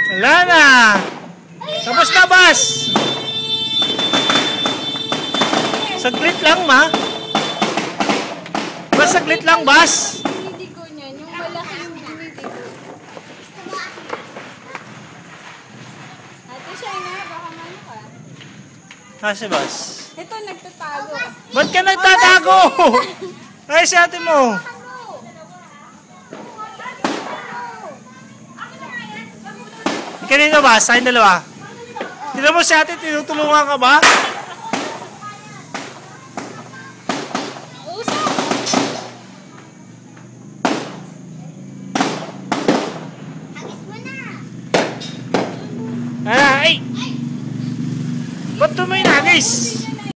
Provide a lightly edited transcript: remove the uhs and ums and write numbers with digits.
Wala na. Tapos na, Bas. Saglit lang, ma. Bas, saglit lang, Bas. Dinidigo niyan, yung malaki yung dinidigo. Ate Shaina, baka mano ka. Si Bas. Ito, nagtatago. Ba't ka nagtatago? Ay, si ate mo. Kanino ba? Sa akin dalawa. Tignan mo si ate, tinutulungan ka ba? Ay! Ba't ito may nagis?